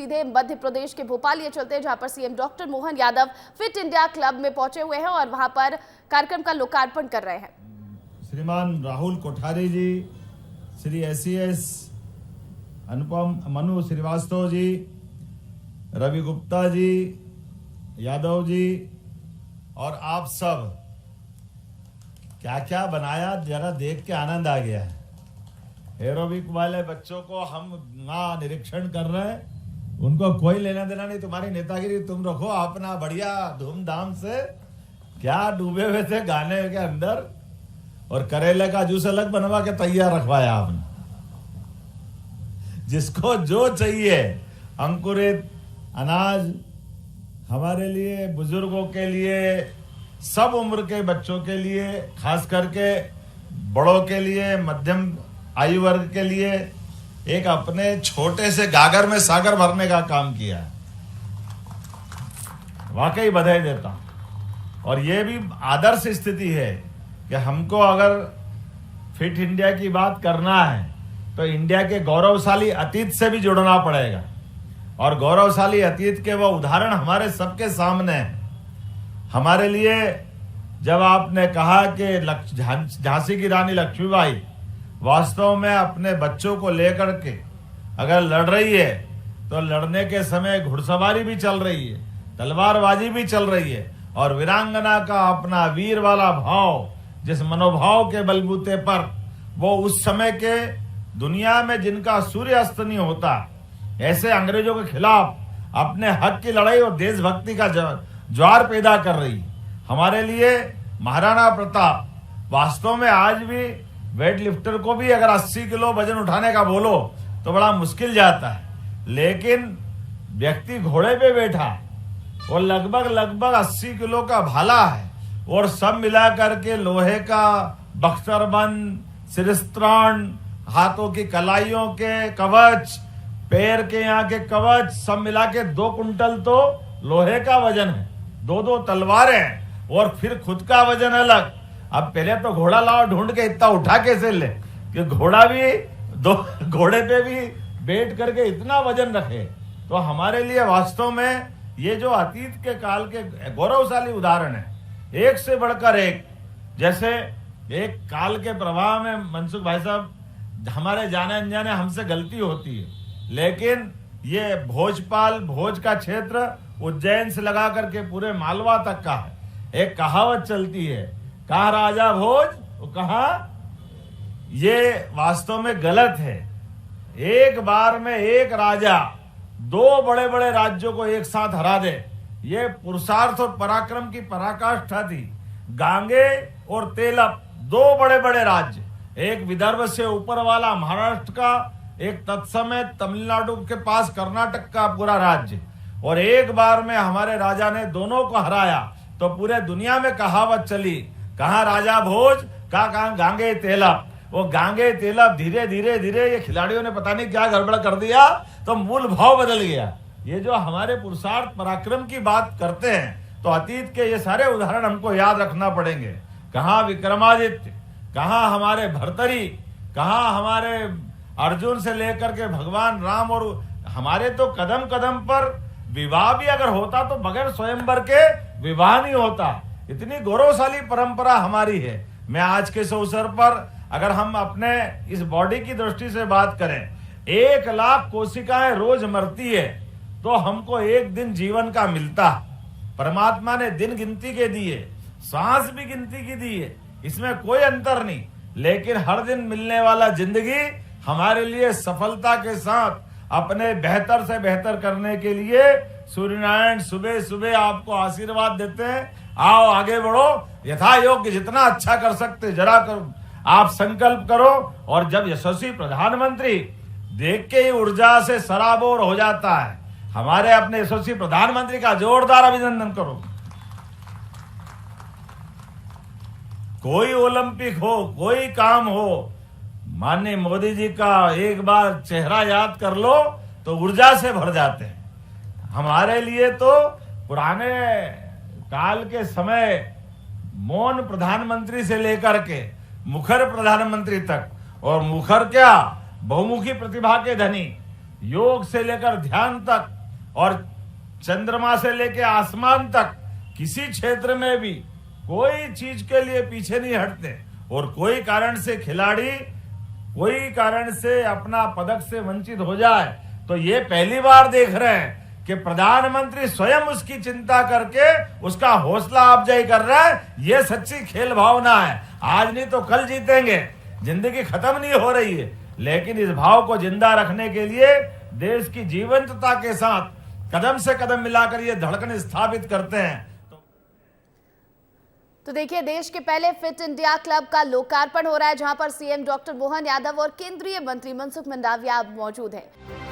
सीधे मध्य प्रदेश के भोपाल ये चलते हैं, जहां पर CM doctor Mohan Yadav fit India club में पहुंचे हुए हैं और वहां पर कार्यक्रम का लोकार्पण कर रहे हैं। श्रीमान राहुल कोठारी जी, श्री SES अनुपम मनु श्रीवास्तव जी, रवि गुप्ता जी, यादव जी और आप सब क्या क्या बनाया, जरा देख के आनंद आ गया है। एरोबिक वाले बच्चों को हम ना निरीक्षण कर रहे हैं, उनको कोई लेना देना नहीं, तुम्हारी नेतागिरी तुम रखो अपना बढ़िया धूमधाम से। क्या डूबे हुए थे गाने के अंदर, और करेले का जूस अलग बनवा के तैयार रखवाया आपने। जिसको जो चाहिए अंकुरित अनाज, हमारे लिए, बुजुर्गों के लिए, सब उम्र के बच्चों के लिए, खास करके बड़ों के लिए, मध्यम आयु वर्ग के लिए एक अपने छोटे से गागर में सागर भरने का काम किया है। वाकई बधाई देता हूं। और ये भी आदर्श स्थिति है कि हमको अगर फिट इंडिया की बात करना है तो इंडिया के गौरवशाली अतीत से भी जुड़ना पड़ेगा, और गौरवशाली अतीत के वो उदाहरण हमारे सबके सामने हैं। हमारे लिए जब आपने कहा कि झांसी की रानी लक्ष्मीबाई वास्तव में अपने बच्चों को लेकर के अगर लड़ रही है, तो लड़ने के समय घुड़सवारी भी चल रही है, तलवारबाजी भी चल रही है, और वीरांगना का अपना वीर वाला भाव, जिस मनोभाव के बलबूते पर वो उस समय के दुनिया में जिनका सूर्य अस्त नहीं होता, ऐसे अंग्रेजों के खिलाफ अपने हक की लड़ाई और देशभक्ति का ज्वार पैदा कर रही। हमारे लिए महाराणा प्रताप वास्तव में आज भी वेट लिफ्टर को भी अगर 80 किलो वजन उठाने का बोलो तो बड़ा मुश्किल जाता है, लेकिन व्यक्ति घोड़े पे बैठा और लगभग 80 किलो का भाला है, और सब मिला करके लोहे का बख्तरबंद, सिरस्त्राण, हाथों की कलाइयों के कवच, पैर के यहाँ के कवच, सब मिला के 2 कुंटल तो लोहे का वजन है, 2 तलवारें, और फिर खुद का वजन अलग। अब पहले तो घोड़ा लाओ ढूंढ के, इतना उठा कैसे ले कि घोड़ा भी घोड़े पे भी बैठ करके इतना वजन रखे। तो हमारे लिए वास्तव में ये जो अतीत के काल के गौरवशाली उदाहरण है, एक से बढ़कर एक। जैसे एक काल के प्रवाह में मनसुख भाई साहब, हमारे जाने अनजाने हमसे गलती होती है, लेकिन ये भोज का क्षेत्र उज्जैन से लगा करके पूरे मालवा तक का है। एक कहावत चलती है, कहा राजा भोज, वो कहा, ये वास्तव में गलत है। एक बार में एक राजा 2 बड़े बड़े राज्यों को एक साथ हरा दे, ये पुरुषार्थ और पराक्रम की पराकाष्ठा थी। गांगे और तेलप 2 बड़े बड़े राज्य, एक विदर्भ से ऊपर वाला महाराष्ट्र का, एक तत्समय तमिलनाडु के पास कर्नाटक का पूरा राज्य, और एक बार में हमारे राजा ने दोनों को हराया। तो पूरे दुनिया में कहावत चली, कहा राजा भोज, कहा गांगे तेलप। वो गांगे तेलप धीरे धीरे ये खिलाड़ियों ने पता नहीं क्या गड़बड़ कर दिया, तो मूल भाव बदल गया। ये जो हमारे पुरुषार्थ पराक्रम की बात करते हैं, तो अतीत के ये सारे उदाहरण हमको याद रखना पड़ेंगे। कहाँ विक्रमादित्य, कहाँ हमारे भर्तरी, कहाँ हमारे अर्जुन से लेकर के भगवान राम, और हमारे तो कदम कदम पर विवाह भी अगर होता तो बगैर स्वयंवर के विवाह नहीं होता। इतनी गौरवशाली परंपरा हमारी है। मैं आज के इस अवसर पर अगर हम अपने इस बॉडी की दृष्टि से बात करें, 1 लाख कोशिकाएं रोज मरती है, तो हमको एक दिन जीवन का मिलता। परमात्मा ने दिन गिनती के दिए, सांस भी गिनती की दी है, इसमें कोई अंतर नहीं, लेकिन हर दिन मिलने वाला जिंदगी हमारे लिए सफलता के साथ अपने बेहतर से बेहतर करने के लिए सूर्यनारायण सुबह सुबह आपको आशीर्वाद देते हैं। आओ आगे बढ़ो, यथा योग्य जितना अच्छा कर सकते जरा करो, आप संकल्प करो। और जब यशस्वी प्रधानमंत्री देख के ही ऊर्जा से सराबोर हो जाता है, हमारे अपने यशस्वी प्रधानमंत्री का जोरदार अभिनंदन करो। कोई ओलंपिक हो, कोई काम हो, माननीय मोदी जी का एक बार चेहरा याद कर लो तो ऊर्जा से भर जाते हैं। हमारे लिए तो पुराने काल के समय मौन प्रधानमंत्री से लेकर के मुखर प्रधानमंत्री तक, और मुखर क्या बहुमुखी प्रतिभा के धनी, योग से लेकर ध्यान तक और चंद्रमा से लेकर आसमान तक किसी क्षेत्र में भी कोई चीज के लिए पीछे नहीं हटते। और कोई कारण से खिलाड़ी कोई कारण से अपना पदक से वंचित हो जाए तो ये पहली बार देख रहे हैं कि प्रधानमंत्री स्वयं उसकी चिंता करके उसका हौसला अफजाई कर रहा है। ये सच्ची खेल भावना है। आज नहीं तो कल जीतेंगे। जिंदगी खत्म नहीं हो रही है, लेकिन इस भाव को जिंदा रखने के लिए देश की जीवंतता के साथ कदम से कदम मिलाकर ये धड़कन स्थापित करते हैं। तो देखिए, देश के पहले फिट इंडिया क्लब का लोकार्पण हो रहा है, जहां पर सीएम डॉक्टर मोहन यादव और केंद्रीय मंत्री मनसुख मंडाविया मौजूद हैं।